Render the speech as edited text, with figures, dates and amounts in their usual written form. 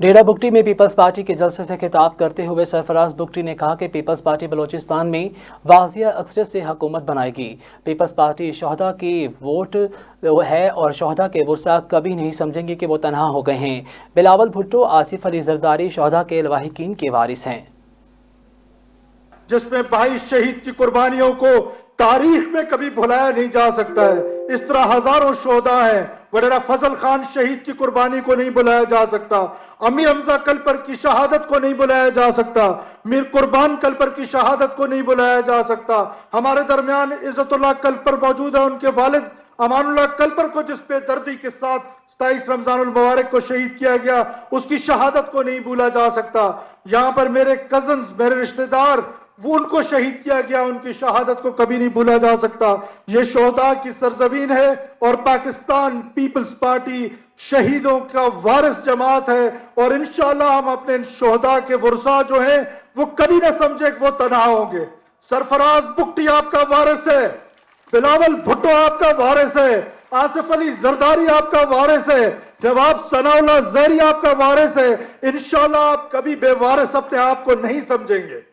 डेरा बुगटी में peoples party के जलसे से खिताब करते हुए सरफराज बुगटी ने कहा कि पीपल्स पार्टी बलूचिस्तान में वाज़िया अक्सरियत से हुकूमत बनाएगी। पीपल्स पार्टी शोहदा की वोट है और शोहदा के वर्सा कभी नहीं समझेंगे कि वो तनहा हो गए हैं। बिलावल भुट्टो आसिफ अली जरदारी शोहदा के लवाहिकीन के वारिस हैं, जिसमें 22 शहीद की कुर्बानियों को तारीख में कभी भुलाया नहीं जा सकता है। इस तरह हजारों शोहदा हैं। वडेरा फजल खान शहीद की कुर्बानी को नहीं भुलाया जा सकता। अमी हमजा कलपर की शहादत को नहीं भुलाया जा सकता। मीर कुर्बान कलपर की शहादत को नहीं भुलाया जा सकता। हमारे दरमियान इज्जतुल्लाह कलपर मौजूद है। उनके वालिद अमानुल्लाह कलपर को जिस पे दर्दी के साथ 27 रमजानुल मुबारक को शहीद किया गया, उसकी शहादत को नहीं भूला जा सकता। यहां पर मेरे कजन्स, मेरे रिश्तेदार, वो उनको शहीद किया गया, उनकी शहादत को कभी नहीं भूला जा सकता। ये शोहदा की सरजमीन है और पाकिस्तान पीपल्स पार्टी शहीदों का वारिस जमात है। और इंशाअल्लाह हम अपने शोहदा के वर्सा जो हैं वो कभी ना समझे कि वो तनहा होंगे। सरफराज बुगटी आपका वारिस है, बिलावल भुट्टो आपका वारिस है, आसिफ अली जरदारी आपका वारिस है, नवाब सनाउल्लाह जहरी आपका वारिस है। इंशाअल्लाह आप कभी बेवारिस अपने आप को नहीं समझेंगे।